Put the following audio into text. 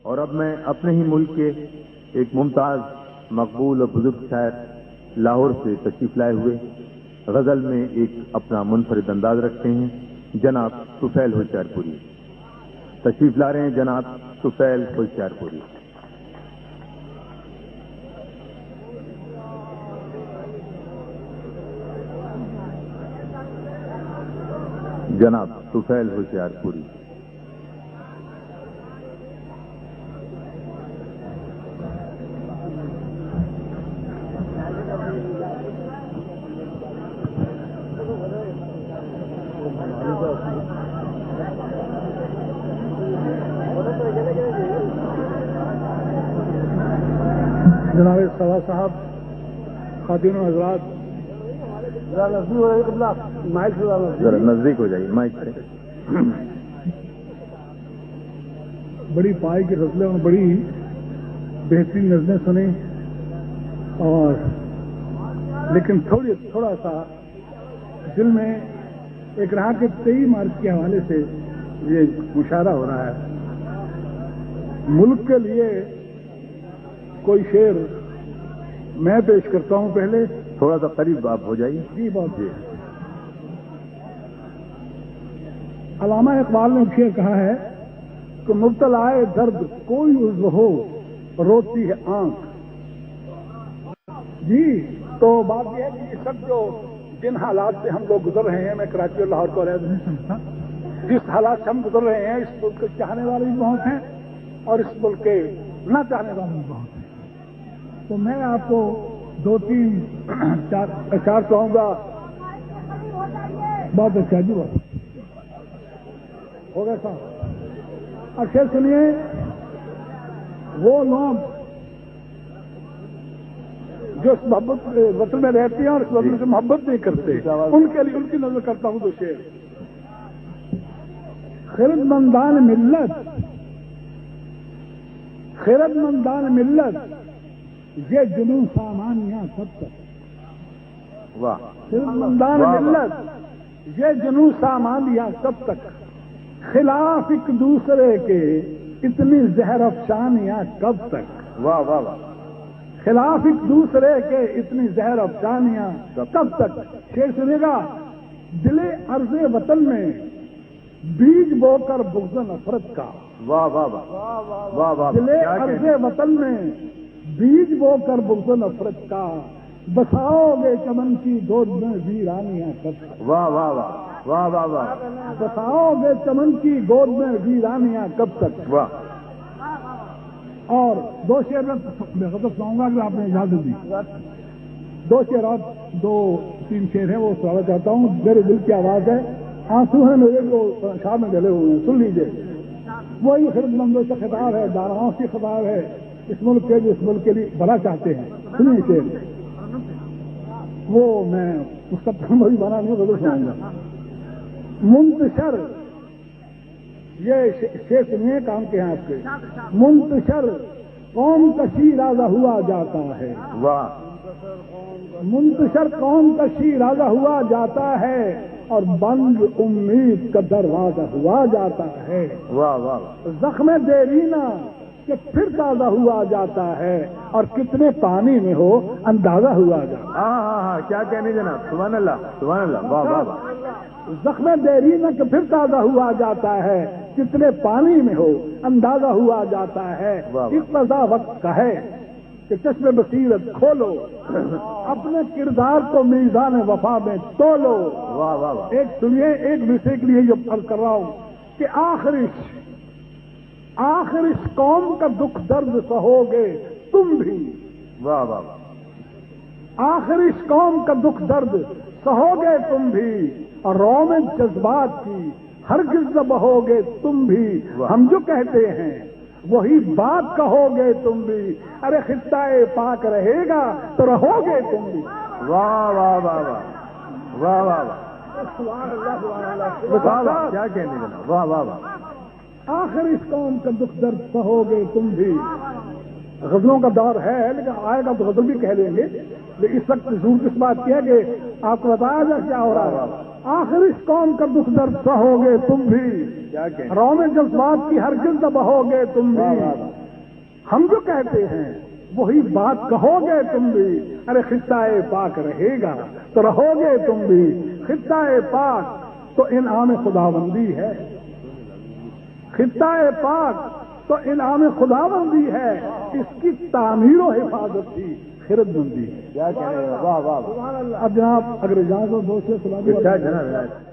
اور اب میں اپنے ہی ملک کے ایک ممتاز مقبول اور بزرگ شاعر لاہور سے تشریف لائے ہوئے غزل میں ایک اپنا منفرد انداز رکھتے ہیں جناب طفیل ہوشیار پوری تشریف لا رہے ہیں جناب طفیل ہوشیار پوری جناب طفیل ہوشیار پوری جناب سوا صاحب، خواتین و حضرات، ذرا نزدیک ہو جائیے مائک سے. بڑی پائی کی غزلیں اور بڑی بہترین نظمیں سنیں، اور لیکن تھوڑا سا دل میں ایک رہا کہ 23 مارچ کے حوالے سے یہ مشاہرہ ہو رہا ہے. ملک کے لیے کوئی شعر میں پیش کرتا ہوں. پہلے تھوڑا سا قریب آپ ہو جائیے. جی بہت جی. علامہ اقبال نے ایک شعر کہا ہے کہ مبتلا درد کوئی عضو ہو روتی ہے آنکھ. جی تو بات یہ ہے کہ یہ سب جو جن حالات سے ہم لوگ گزر رہے ہیں، میں کراچی اور لاہور کو رہتا ہوں، جس حالات سے ہم گزر رہے ہیں، اس ملک کے چاہنے والے بھی بہت ہیں اور اس ملک کے نہ چاہنے والے بھی بہت ہیں. تو میں آپ کو 2-3 اشعار کہوں گا. بہت اچھا جی، بہت ہو گیا صاحب. اچھا سنیے، وہ لوگ جو اس محبت وطن میں رہتے ہیں اور اس وطن سے محبت نہیں کرتے، ان کے لیے ان کی نظر کرتا ہوں. تو شعر: خردمندان ملت یہ جنون سامانیاں سب تک. واہ. خردمندان ملت یہ جنون سامانیاں سب تک، خلاف ایک دوسرے کے اتنی زہر افشانیاں کب تک. واہ واہ واہ. خلاف ایک دوسرے کے اتنی زہر افشانیاں کب تک. شعر سنے گا: دل عرض وطن میں بیج بو کر بغض نفرت کا. واہ واہ واہ واہ واہ. دل عرض وطن میں بیج بو کر بغض نفرت کا، بساؤ گے چمن کی گود میں ویرانیاں کب تک. واہ واہ واہ واہ واہ واہ. بساؤ گے چمن کی گود میں ویرانیاں کب تک. واہ. اور 2 شعر میں غزل سناؤں گا کہ آپ نے اجازت دی. 2 شعر اور 2-3 شعر ہیں، وہ سنانا چاہتا ہوں. میرے دل کی آواز ہے، آنسو ہیں میرے جو شام میں ڈلے ہوئے ہیں، سن لیجیے. وہی خردمندوں سے خطاب ہے، داراؤں سے خطاب ہے، اس ملک کے جو اس ملک کے لیے بڑا چاہتے ہیں. سنیے شعر. وہ میں اس کا وہی بنا نہیں غزل سناؤں گا. منتشر، یہ شعر سنیے، کام کے ہیں آپ کے. منتشر قوم کا شیرازہ ہوا جاتا ہے. واہ. منتشر قوم کا شیرازہ ہوا جاتا ہے اور بند امید کا دروازہ ہوا جاتا ہے. واہ واہ. زخم دیرینہ کہ پھر تازہ ہوا جاتا ہے اور کتنے پانی میں ہو اندازہ ہوا جاتا ہے. ہاں ہاں ہاں، کیا کہنے جناب. سبحان اللہ سبحان اللہ. واہ واہ واہ. زخم دیرینہ کہ پھر تازہ ہوا جاتا ہے، کتنے پانی میں ہو اندازہ ہوا جاتا ہے. اقتضا وقت کا ہے کہ چشم بصیرت کھولو، اپنے کردار کو میزان وفا میں تولو. واہ واہ واہ. ایک سنیے، ایک دوسرے کے لیے یہ عرض کر رہا ہوں کہ آخر اس قوم کا دکھ درد سہو گے تم بھی. واہ واہ واہ. آخر اس قوم کا دکھ درد سہو گے تم بھی، اور رو میں جذبات کی ہرگز نہ بہو گے تم بھی. ہم جو کہتے ہیں وہی بات کہو گے تم بھی. ارے خطہ پاک رہے گا تو رہو گے تم بھی. واہ واہ واہ واہ واہ واہ واہ. کیا کہنے جناب. واہ واہ واہ. آخر اس قوم کا دکھ درد سہو گے تم بھی. غزلوں کا دور ہے، لیکن آئے گا تو غزل بھی کہہ لیں گے. لیکن اس وقت ضرور کس بات کی ہے کہ آپ کو بتایا جائے کیا ہو رہا ہے. آخر اس قوم کا دکھ درد سہو گے تم بھی، رو میں جذبات کی ہرگز نہ بہو گے تم بھی. ہم جو کہتے ہیں وہی بات کہو گے تم بھی. ارے خطہ پاک رہے گا تو رہو گے تم بھی. خطہ پاک تو انعام خداوندی ہے. خطہ پاک تو انعام خداوندی ہے. اس کی تعمیر و حفاظت کی خرد مندی ہے. کیا کہہ رہے ہیں؟ واہ واہ. اب جناب اگر اجازت ہو دوست سے